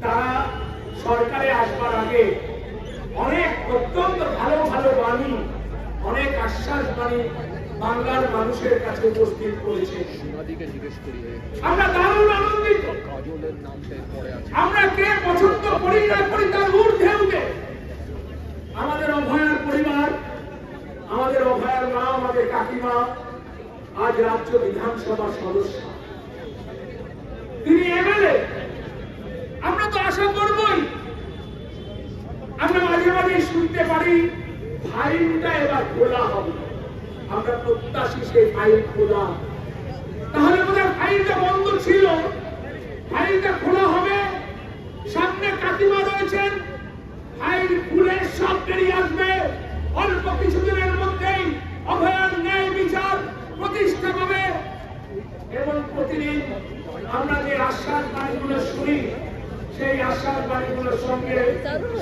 তারা সরকারে আসবার আগে অনেক অত্যন্ত ভালো ভালো বাণী, অনেক আশ্বাস বাণী বাংলার মানুষের কাছে উপস্থিত করেছে। আমরা দারুণ আনন্দিত। আমরা কে পছন্দ করি না করি তার ঊর্ধ্বে উঠে আমাদের অভয়ার পরিবার, আমাদের অভয়ার মা, আমাদের কাকিমা আজ রাজ্য বিধানসভার সদস্য, তিনি এমএলএ। আমরা তো আশা করবই। আমরা মাঝে মাঝে শুনতে পারি ফাইলটা এবার খোলা হবে, আমরা প্রত্যাশী সেই ফাইল খোলা। তাহলে বোধহয় ফাইলটা বন্ধ ছিল, ফাইলটা খোলা হবে। সামনে কাকিমা রয়েছেন, ফাইল খুলে সব বেরিয়ে আসবে। অল্প কিছুদিনের মধ্যেই অভয়ার ন্যায় বিচার প্রতিষ্ঠা পাবে। এবং প্রতিদিন আমরা যে আশ্বাস বাণীগুলো শুনি, সেই আশ্বাস বাণীগুলোর সঙ্গে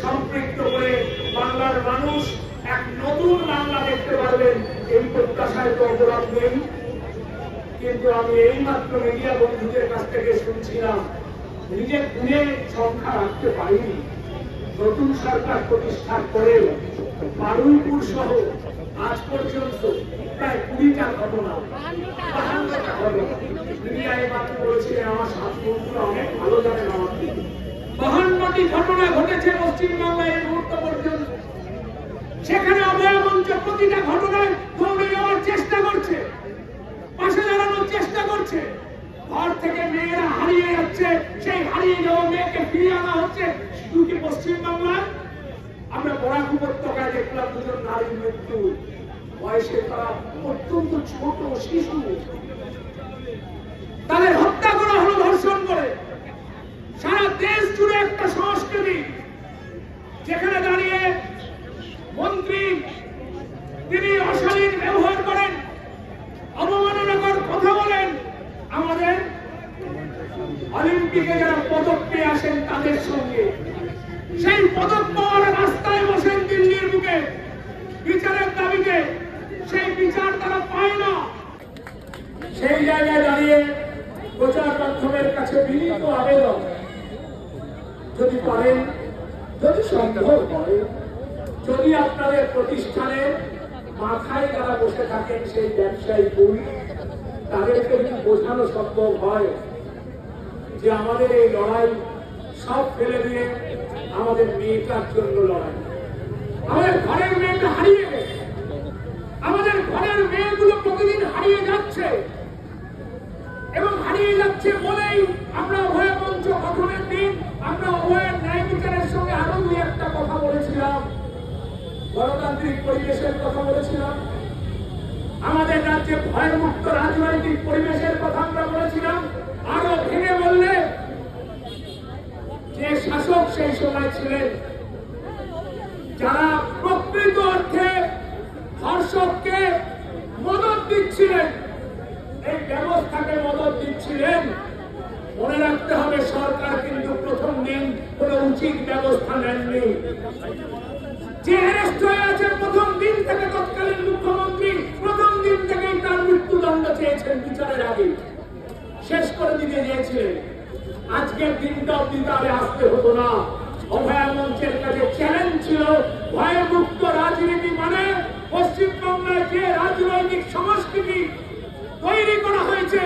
সম্পৃক্ত করে বাংলার মানুষ এক নতুন বাংলা দেখতে পারবেন, এই প্রত্যাশায় তো অপরাধ নেই। কিন্তু আমি এইমাত্র মিডিয়া বন্ধুদের কাছ থেকে শুনছিলাম, নিজের গুণে সংখ্যা রাখতে পারিনি। নতুন সরকার প্রতিষ্ঠার পরেও বারুইপুর সহ আজ পর্যন্ত প্রায় 20টা ঘটনা, 52টা ঘটনা মিডিয়ায় মাত্র বলেছিলেন। আমার সাত বন্ধুরা অনেক ভালো জানেন আমাকে। 52টি ঘটনা ঘটেছে পশ্চিমবাংলায় এই মুহূর্ত পর্যন্ত। সেখানে অভয় মঞ্চ প্রতিটা ঘটনায় দৌড়ে যাওয়ার চেষ্টা করছে, পাশে দাঁড়ানোর চেষ্টা করছে। ঘর থেকে মেয়েরা হারিয়ে যাচ্ছে, সেই হারিয়ে যাওয়া মেয়েকে ফিরিয়ে আনা হচ্ছে। শুধু কি পশ্চিমবাংলায়? আমরা বরাক উপত্যকায় দেখলাম 2জন নারীর মৃত্যু, বয়সে তারা অত্যন্ত ছোট শিশু, তাদের হত্যা করা হলো ধর্ষণ করে। সারা দেশ জুড়ে একটা সংস্কৃতি, যেখানে দাঁড়িয়ে মন্ত্রী তিনি অশালীন ব্যবহার করেন, অবমাননাকর কথা বলেন। আমাদের অলিম্পিকে যারা পদক পেয়ে আসেন তাদের সঙ্গে সেই পদক পাওয়ার রাস্তায় বসেন দিল্লির বুকে বিচারের দাবিতে। সেই বিচার তারা পায় না। সেই জায়গায় দাঁড়িয়ে প্রচার মাধ্যমের কাছে বিনীত আবেদন, যদি পারেন, যদি সম্ভব হয়, যদি আপনাদের প্রতিষ্ঠানে মাথায় যারা বসে থাকেন সেই ব্যবসায়ী বই, তাদেরকে যদি বোঝানো সম্ভব হয় যে আমাদের এই লড়াই সব ফেলে দিয়ে আমাদের মেয়েটার জন্য লড়াই। আমাদের ঘরের মেয়েটা হারিয়ে গেছে, আমাদের ঘরের মেয়েগুলো প্রতিদিন হারিয়ে যাচ্ছে, এবং হারিয়ে যাচ্ছে বলেই আমরা অভয় মঞ্চ গঠনের দিন আমরা অভয়ের ন্যায় বিচারের সঙ্গে আরো 2-1টা কথা বলেছিলাম। গণতান্ত্রিক পরিবেশের কথা বলেছিলাম, আমাদের রাজ্যে ভয়মুক্ত রাজনৈতিক পরিবেশের কথা আমরা বলেছিলাম। আরো ভেঙে বললে যে শাসক সেই সময় ছিলেন, যারা প্রকৃত অর্থে ধর্ষককে মদত দিচ্ছিলেন, এই ব্যবস্থাকে মদত দিচ্ছিলেন, মনে রাখতে হবে সরকার কিন্তু প্রথম দিন কোন উচিত ব্যবস্থা নেননি। যে অ্যারেস্ট হয়ে আছে প্রথম দিন থেকে তৎকালীন মুখ্যমন্ত্রী প্রথম দিন থেকেই তার মৃত্যুদণ্ড চেয়েছেন বিচারের আগে, শেষ করে দিতে চেয়েছিলেন। আজকের দিনটা অব্দি তাহলে আসতে হতো না। অভয়া মঞ্চের কাছে চ্যালেঞ্জ ছিল, ভয়মুক্ত রাজনীতি মানে পশ্চিমবঙ্গের যে রাজনৈতিক সংস্কৃতি তৈরি করা হয়েছে,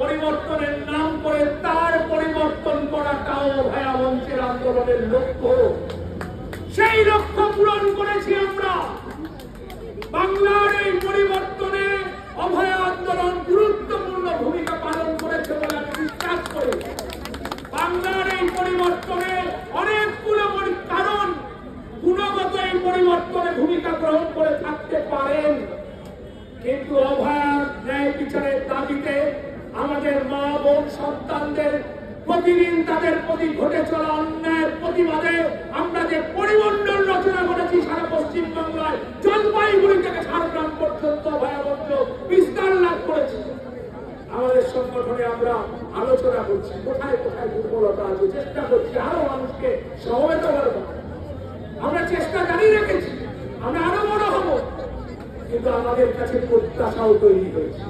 পরিবর্তনের নাম করে তার পরিবর্তন করাটাও অভয়া মঞ্চের আন্দোলনের লক্ষ্য। সেই লক্ষ্য পূরণ করেছি আমরা। বাংলার এই পরিবর্তনে অভয়া আন্দোলন গুরুত্বপূর্ণ ভূমিকা পালন করেছে বলে আমি বিশ্বাস করি। বাংলার এই পরিবর্তনে অনেকগুলো কারণ গুণগত এই পরিবর্তনে ভূমিকা গ্রহণ করে থাকতে পারেন, কিন্তু অভয়ার ন্যায় বিচারের দাবিতে আমাদের মা বোন সন্তানদের প্রতিদিন তাদের প্রতি ঘটে চলা অন্যায়ের প্রতিবাদে আমরা যে পরিমণ্ডল রচনা করেছি সারা পশ্চিমবাংলায়, জলপাইগুড়ি থেকে ঝাড়গ্রাম পর্যন্ত ভয়াবহ বিস্তার লাভ করেছি। আমাদের সংগঠনে আমরা আলোচনা করছি কোথায় কোথায় দুর্বলতা আছে, চেষ্টা করছি আরো মানুষকে সমবেত করব। আমরা চেষ্টা জারি রেখেছি, আমরা আরো বড় হব, কিন্তু আমাদের কাছে প্রত্যাশাও তৈরি হয়েছে।